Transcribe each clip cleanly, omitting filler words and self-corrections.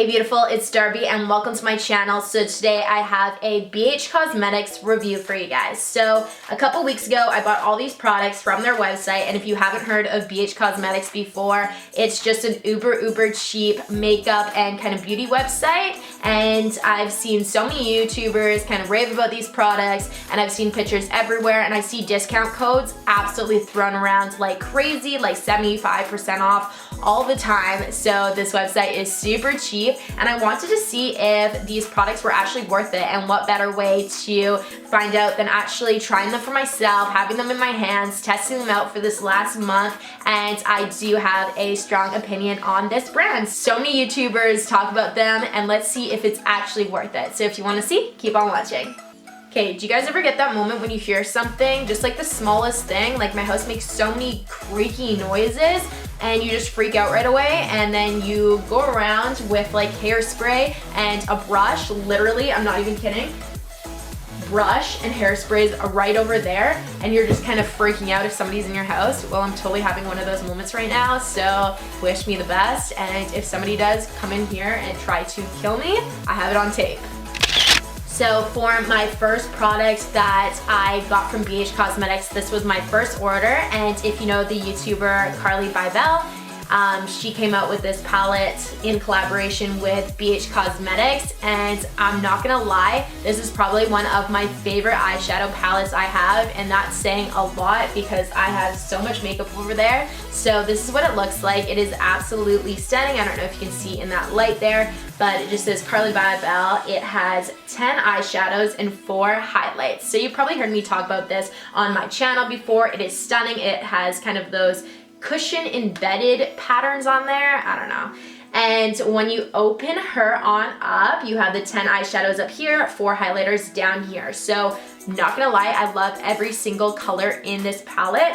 Hey beautiful, it's Darby and welcome to my channel. So today I have a BH Cosmetics review for you guys. So a couple weeks ago I bought all these products from their website, and if you haven't heard of BH Cosmetics before, it's just an uber cheap makeup and kind of beauty website, and I've seen so many YouTubers kind of rave about these products, and I've seen pictures everywhere, and I see discount codes absolutely thrown around like crazy, like 75% off all the time. So this website is super cheap, and I wanted to see if these products were actually worth it, and what better way to find out than actually trying them for myself, having them in my hands, testing them out for this last month, and I do have a strong opinion on this brand. So many YouTubers talk about them, and let's see if it's actually worth it. So if you want to see, keep on watching. Okay, do you guys ever get that moment when you hear something, just like the smallest thing, like my house makes so many creaky noises, and you just freak out right away, and then you go around with like hairspray and a brush, literally, I'm not even kidding, brush and hairspray is right over there, and you're just kind of freaking out if somebody's in your house. Well, I'm totally having one of those moments right now, so wish me the best, and if somebody does come in here and try to kill me, I have it on tape. So for my first product that I got from BH Cosmetics, this was my first order, and if you know the YouTuber Carli Bibel, she came out with this palette in collaboration with BH Cosmetics, and I'm not gonna lie, this is probably one of my favorite eyeshadow palettes I have, and that's saying a lot because I have so much makeup over there. So this is what it looks like. It is absolutely stunning. I don't know if you can see in that light there, but it just says Carli Bibel. It has 10 eyeshadows and 4 highlights. So you've probably heard me talk about this on my channel before. It is stunning. It has kind of those cushion embedded patterns on there. I don't know. And when you open her on up, you have the 10 eyeshadows up here, 4 highlighters down here. So not gonna lie, I love every single color in this palette.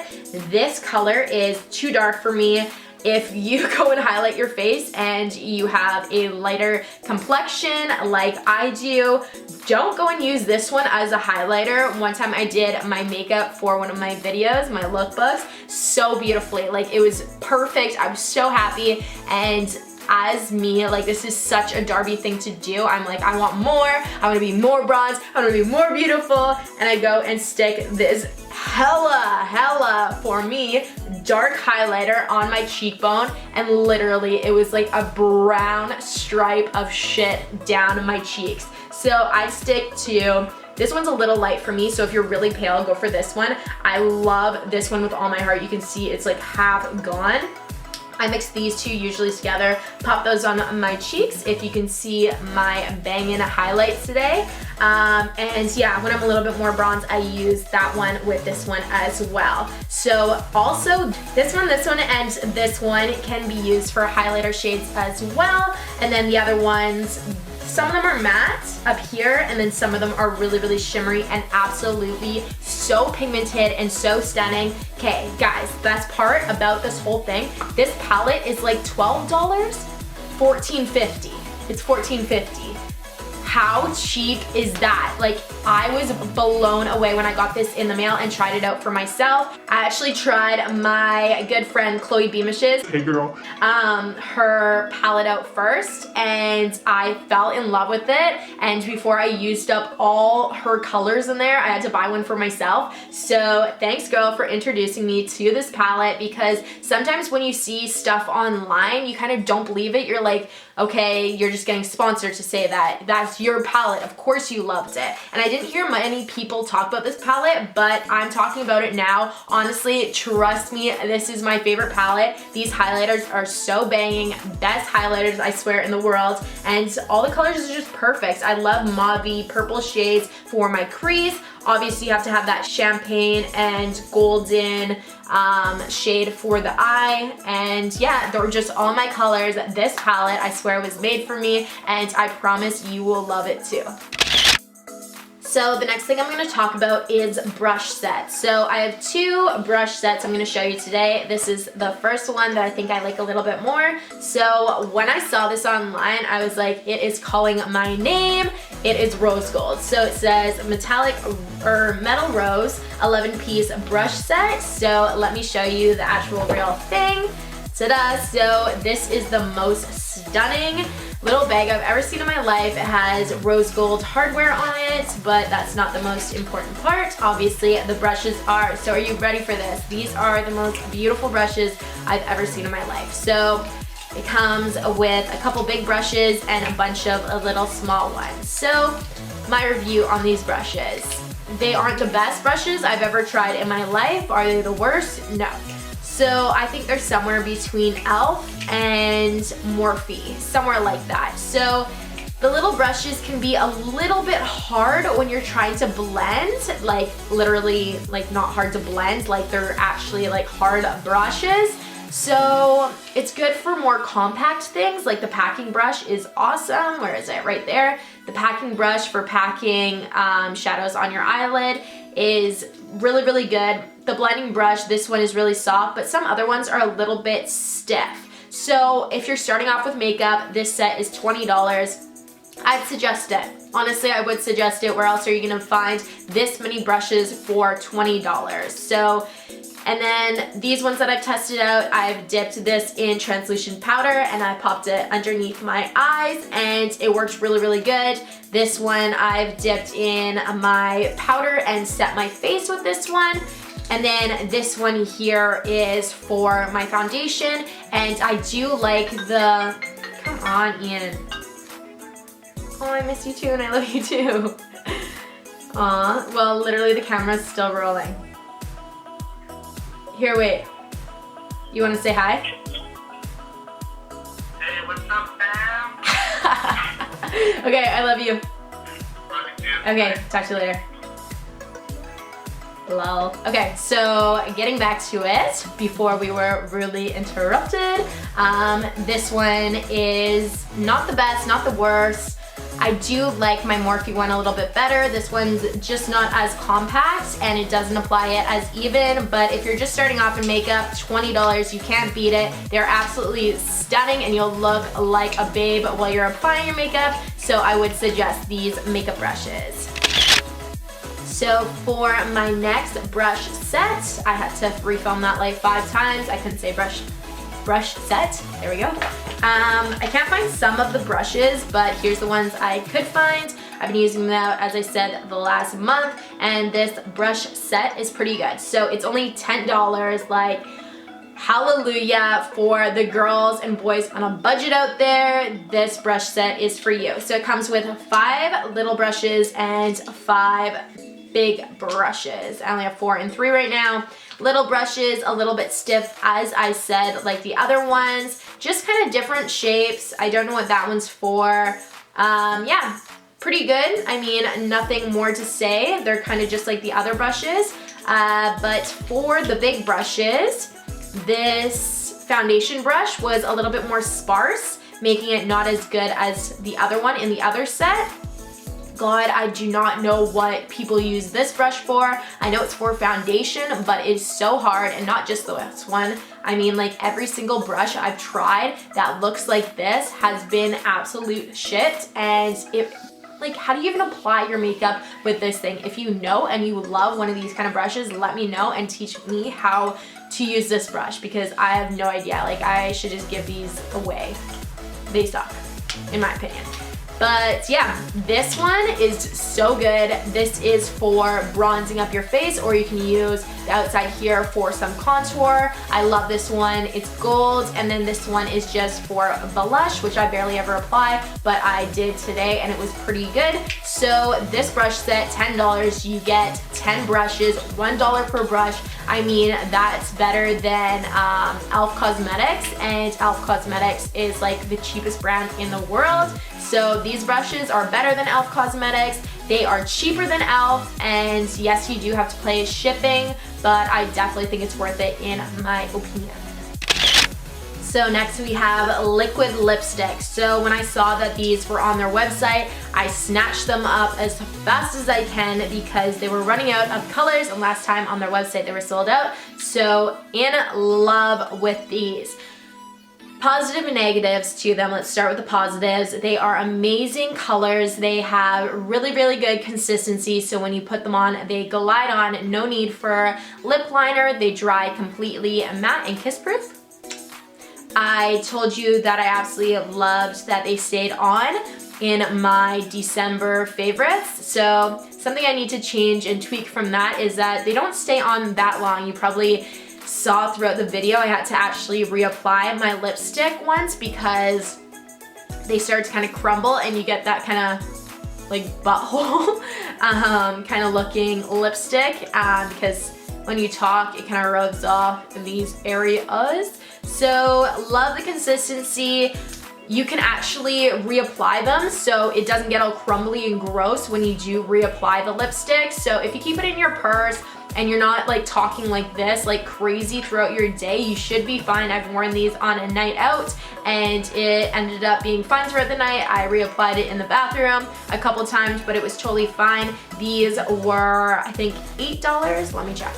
This color is too dark for me. If you go and highlight your face and you have a lighter complexion like I do, don't go and use this one as a highlighter. One time I did my makeup for one of my videos, my lookbooks, so beautifully. Like, it was perfect. I was so happy, and as me, like, this is such a Darby thing to do. I'm like, I want more, I want to be more bronze, I want to be more beautiful, and I go and stick this hella for me dark highlighter on my cheekbone, and literally it was like a brown stripe of shit down my cheeks. So I stick to this one's a little light for me, so if you're really pale, go for this one. I love this one with all my heart. You can see it's like half gone. I mix these two usually together, pop those on my cheeks if you can see my bangin' highlights today. And yeah, when I'm a little bit more bronze, I use that one with this one as well. So also this one, and this one can be used for highlighter shades as well. And then the other ones, some of them are matte up here, and then some of them are really shimmery and absolutely so pigmented and so stunning. Okay, guys, best part about this whole thing, this palette is like $12, $14.50. It's $14.50. How cheap is that? Like, I was blown away when I got this in the mail and tried it out for myself. I actually tried my good friend Chloe Beamish's, hey girl, her palette out first, and I fell in love with it. And before I used up all her colors in there, I had to buy one for myself. So thanks, girl, for introducing me to this palette, because sometimes when you see stuff online, you kind of don't believe it. You're like, okay, you're just getting sponsored to say that. That's your palette. Of course you loved it. And I didn't hear many people talk about this palette, but I'm talking about it now. Honestly, trust me, this is my favorite palette. These highlighters are so banging. Best highlighters, I swear, in the world. And all the colors are just perfect. I love mauve-y purple shades for my crease. Obviously, you have to have that champagne and golden shade for the eye. And yeah, they're just all my colors. This palette, I swear, was made for me, and I promise you will love it too. So the next thing I'm going to talk about is brush sets. So I have 2 brush sets I'm going to show you today. This is the first one that I think I like a little bit more. So when I saw this online, I was like, it is calling my name. It is rose gold. So it says metallic or metal rose 11-piece brush set. So let me show you the actual real thing. Ta-da! So this is the most stunning little bag I've ever seen in my life. It has rose gold hardware on it, but that's not the most important part. Obviously, the brushes are. So are you ready for this? These are the most beautiful brushes I've ever seen in my life. So it comes with a couple big brushes and a bunch of little small ones. So my review on these brushes. They aren't the best brushes I've ever tried in my life. Are they the worst? No. So I think they're somewhere between e.l.f. and Morphe, somewhere like that. So the little brushes can be a little bit hard when you're trying to blend, like literally like not hard to blend, like they're actually like hard brushes. So it's good for more compact things, like the packing brush is awesome. Where is it? Right there. The packing brush for packing shadows on your eyelid is really, really good. The blending brush, this one is really soft, but some other ones are a little bit stiff. So if you're starting off with makeup, this set is $20. I'd suggest it. Honestly, I would suggest it. Where else are you gonna find this many brushes for $20? So, and then these ones that I've tested out, I've dipped this in translucent powder and I popped it underneath my eyes and it works really, really good. This one I've dipped in my powder and set my face with this one. And then this one here is for my foundation. And I do like the, come on Ian. Oh, I miss you too and I love you too. Aw, well literally the camera's still rolling. Here, wait. You want to say hi? Hey, what's up, fam? Okay, I love you. Love you too. Okay, talk to you later. Lol. Okay, so getting back to it before we were really interrupted. This one is not the best, not the worst. I do like my Morphe one a little bit better. This one's just not as compact and it doesn't apply it as even, but if you're just starting off in makeup, $20, you can't beat it. They're absolutely stunning and you'll look like a babe while you're applying your makeup, so I would suggest these makeup brushes. So for my next brush set, I had to refilm that like 5 times. I couldn't say brush set, there we go. I can't find some of the brushes, but here's the ones I could find. I've been using them, as I said, the last month, and this brush set is pretty good. So it's only $10, like hallelujah for the girls and boys on a budget out there. This brush set is for you. So it comes with 5 little brushes and 5 big brushes. I only have 4 and 3 right now. Little brushes, a little bit stiff, as I said, like the other ones. Just kind of different shapes. I don't know what that one's for. Yeah, pretty good. I mean, nothing more to say. They're kind of just like the other brushes. But for the big brushes, this foundation brush was a little bit more sparse, making it not as good as the other one in the other set. God, I do not know what people use this brush for. I know it's for foundation, but it's so hard, and not just this one. I mean, like every single brush I've tried that looks like this has been absolute shit, and it, like, how do you even apply your makeup with this thing? If you know and you love one of these kind of brushes, let me know and teach me how to use this brush, because I have no idea. Like, I should just give these away. They suck, in my opinion. But yeah, this one is so good. This is for bronzing up your face, or you can use the outside here for some contour. I love this one. It's gold, and then this one is just for blush, which I barely ever apply, but I did today and it was pretty good. So this brush set, $10. You get 10 brushes, $1 per brush. I mean, that's better than e.l.f. Cosmetics, and e.l.f. Cosmetics is like the cheapest brand in the world. So these brushes are better than e.l.f. Cosmetics. They are cheaper than e.l.f. and yes, you do have to pay shipping, but I definitely think it's worth it in my opinion. So next we have liquid lipstick. So when I saw that these were on their website, I snatched them up as fast as I can because they were running out of colors, and last time on their website they were sold out. So in love with these. Positive and negatives to them. Let's start with the positives. They are amazing colors. They have really, really good consistency. So when you put them on, they glide on. No need for lip liner. They dry completely matte and kiss proof. I told you that I absolutely loved that they stayed on in my December favorites. So something I need to change and tweak from that is that they don't stay on that long. You probably saw throughout the video I had to actually reapply my lipstick once because they start to kind of crumble and you get that kind of like butthole kind of looking lipstick because when you talk it kind of rubs off in these areas. So love the consistency. You can actually reapply them so it doesn't get all crumbly and gross when you do reapply the lipstick. So if you keep it in your purse and you're not like talking like this like crazy throughout your day, you should be fine. I've worn these on a night out and it ended up being fun throughout the night. I reapplied it in the bathroom a couple times, but it was totally fine. These were, I think, $8. Let me check.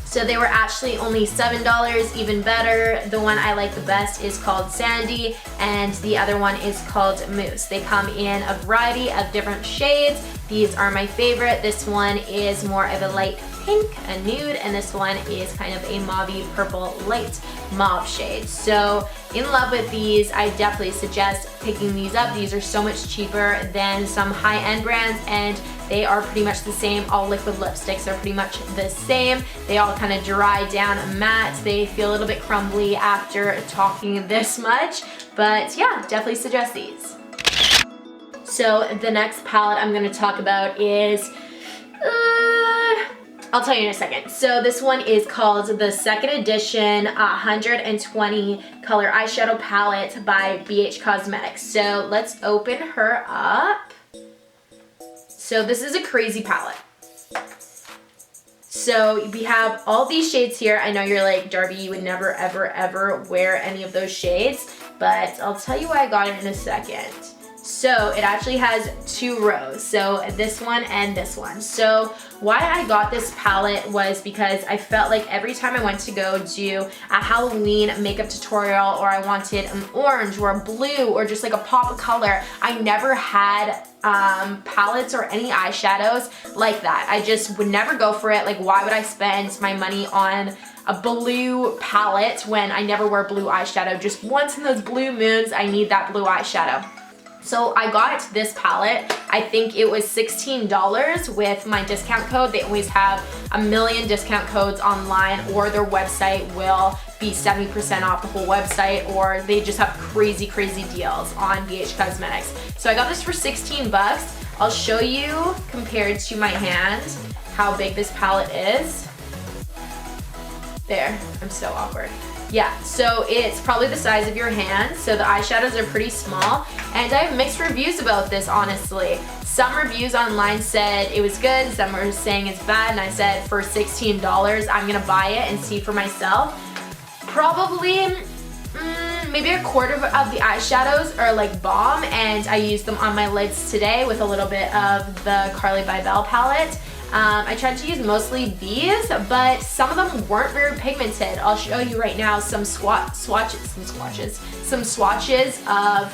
So they were actually only $7, even better. The one I like the best is called Sandy and the other one is called Muse. They come in a variety of different shades. These are my favorite. This one is more of a light pink, a nude, and this one is kind of a mauvey purple light mauve shade. So in love with these. I definitely suggest picking these up. These are so much cheaper than some high-end brands and they are pretty much the same. All liquid lipsticks are pretty much the same. They all kind of dry down matte. They feel a little bit crumbly after talking this much, but yeah, definitely suggest these. So the next palette I'm gonna talk about is, I'll tell you in a second. So this one is called the second edition 120 color eyeshadow palette by BH Cosmetics. So let's open her up. So this is a crazy palette. So we have all these shades here. I know you're like, Darby, you would never, ever, ever wear any of those shades, but I'll tell you why I got it in a second. So it actually has two rows, so this one and this one. So why I got this palette was because I felt like every time I went to go do a Halloween makeup tutorial or I wanted an orange or a blue or just like a pop of color, I never had palettes or any eyeshadows like that. I just would never go for it. Like, why would I spend my money on a blue palette when I never wear blue eyeshadow? Just once in those blue moons, I need that blue eyeshadow. So I got this palette, I think it was $16 with my discount code. They always have a million discount codes online, or their website will be 70% off the whole website, or they just have crazy, crazy deals on BH Cosmetics. So I got this for 16 bucks. I'll show you compared to my hand how big this palette is. There, I'm so awkward. Yeah, so it's probably the size of your hand, so the eyeshadows are pretty small, and I have mixed reviews about this, honestly. Some reviews online said it was good, some were saying it's bad, and I said for $16, I'm gonna buy it and see for myself. Probably, maybe a quarter of the eyeshadows are like bomb, and I used them on my lids today with a little bit of the Carli Bibel palette. I tried to use mostly these, but some of them weren't very pigmented. I'll show you right now some swatches of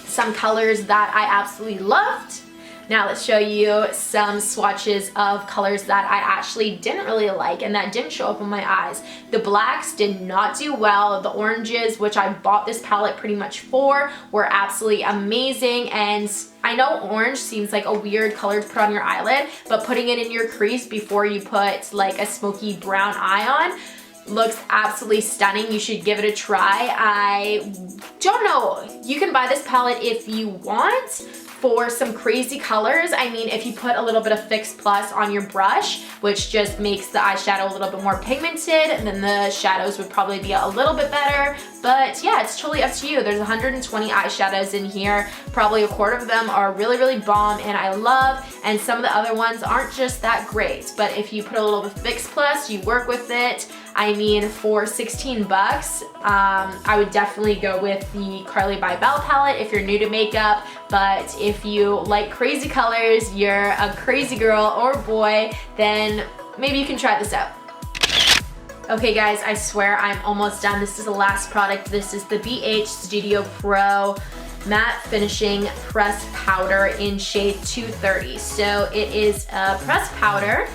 some colors that I absolutely loved. Now let's show you some swatches of colors that I actually didn't really like and that didn't show up on my eyes. The blacks did not do well. The oranges, which I bought this palette pretty much for, were absolutely amazing. And I know orange seems like a weird color to put on your eyelid, but putting it in your crease before you put like a smoky brown eye on looks absolutely stunning. You should give it a try. I don't know. You can buy this palette if you want for some crazy colors. I mean, if you put a little bit of Fix Plus on your brush, which just makes the eyeshadow a little bit more pigmented, then the shadows would probably be a little bit better. But yeah, it's totally up to you. There's 120 eyeshadows in here. Probably a quarter of them are really, really bomb and I love, and some of the other ones aren't just that great. But if you put a little bit of Fix Plus, you work with it. I mean, for 16 bucks, I would definitely go with the Carli Bibel palette if you're new to makeup. But if you like crazy colors, you're a crazy girl or boy, then maybe you can try this out. Okay guys, I swear I'm almost done. This is the last product. This is the BH Studio Pro Matte Finishing Pressed Powder in shade 230. So it is a pressed powder.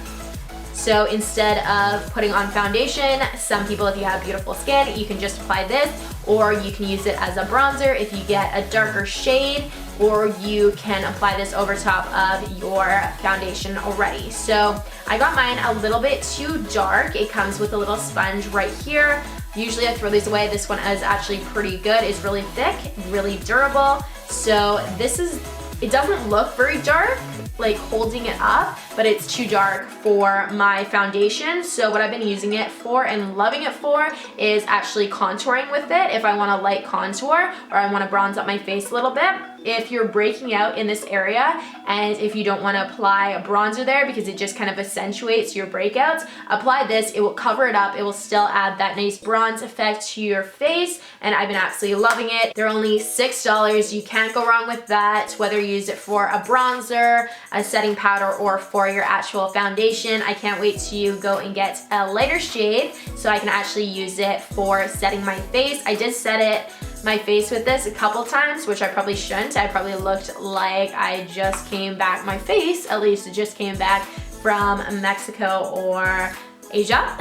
So instead of putting on foundation, some people, if you have beautiful skin, you can just apply this, or you can use it as a bronzer if you get a darker shade, or you can apply this over top of your foundation already. So I got mine a little bit too dark. It comes with a little sponge right here. Usually I throw these away. This one is actually pretty good. It's really thick, really durable. So this is, it doesn't look very dark, like holding it up, but it's too dark for my foundation. So what I've been using it for and loving it for is actually contouring with it if I want a light contour or I want to bronze up my face a little bit. If you're breaking out in this area and if you don't want to apply a bronzer there because it just kind of accentuates your breakouts, apply this. It will cover it up. It will still add that nice bronze effect to your face, and I've been absolutely loving it. They're only $6. You can't go wrong with that, whether you use it for a bronzer, a setting powder, or for your actual foundation. I can't wait to go and get a lighter shade so I can actually use it for setting my face. I did set it my face with this a couple times, which I probably shouldn't. I probably looked like I just came back, my face at least, it just came back from Mexico or Asia.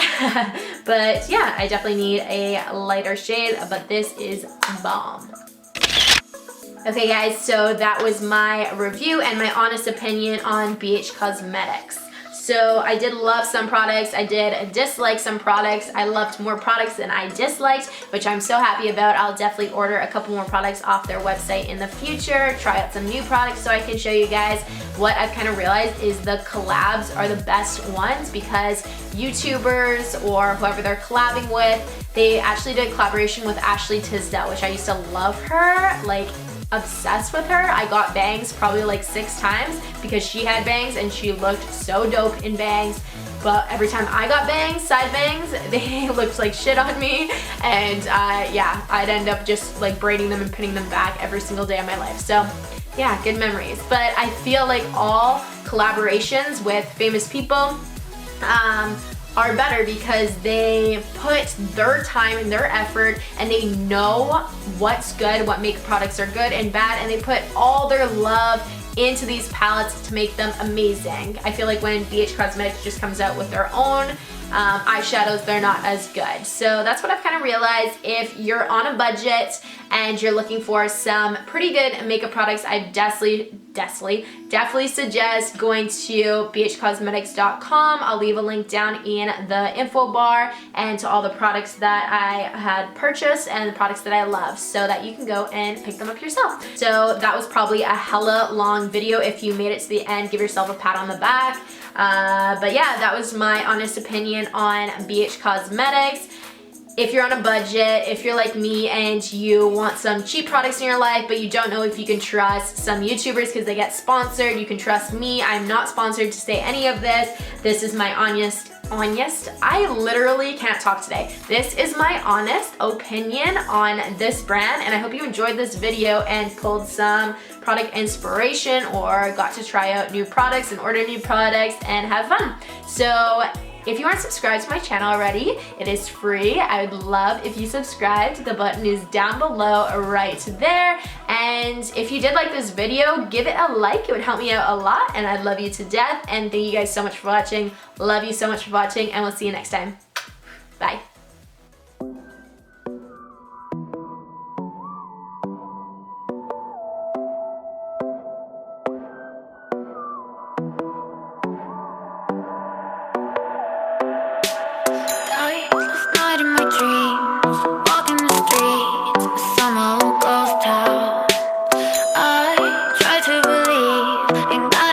But yeah, I definitely need a lighter shade, but this is bomb. Okay guys, so that was my review and my honest opinion on BH Cosmetics. So I did love some products, I did dislike some products, I loved more products than I disliked, which I'm so happy about. I'll definitely order a couple more products off their website in the future, try out some new products so I can show you guys. What I've kind of realized is the collabs are the best ones because YouTubers or whoever they're collabing with, they actually did a collaboration with Ashley Tisdale, which I used to love her, like obsessed with her. I got bangs probably like 6 times because she had bangs and she looked so dope in bangs. But every time I got bangs, side bangs, they looked like shit on me. And yeah, I'd end up just like braiding them and pinning them back every single day of my life. So yeah, good memories. But I feel like all collaborations with famous people are better because they put their time and their effort and they know what's good, what makeup products are good and bad, and they put all their love into these palettes to make them amazing. I feel like when BH Cosmetics just comes out with their own eyeshadows, they're not as good. So that's what I've kind of realized. If you're on a budget and you're looking for some pretty good makeup products, I definitely suggest going to bhcosmetics.com. I'll leave a link down in the info bar and to all the products that I had purchased and the products that I love so that you can go and pick them up yourself. So that was probably a hella long video. If you made it to the end, give yourself a pat on the back. But yeah, that was my honest opinion on BH Cosmetics. If you're on a budget, if you're like me and you want some cheap products in your life, but you don't know if you can trust some YouTubers because they get sponsored, you can trust me. I'm not sponsored to say any of this. This is my honest, I literally can't talk today. This is my honest opinion on this brand, and I hope you enjoyed this video and pulled some product inspiration or got to try out new products and order new products and have fun. So if you aren't subscribed to my channel already, it is free. I would love if you subscribed. The button is down below right there. And if you did like this video, give it a like. It would help me out a lot and I'd love you to death. And thank you guys so much for watching. Love you so much for watching and we'll see you next time. Bye. Summer goes down. I try to believe in God.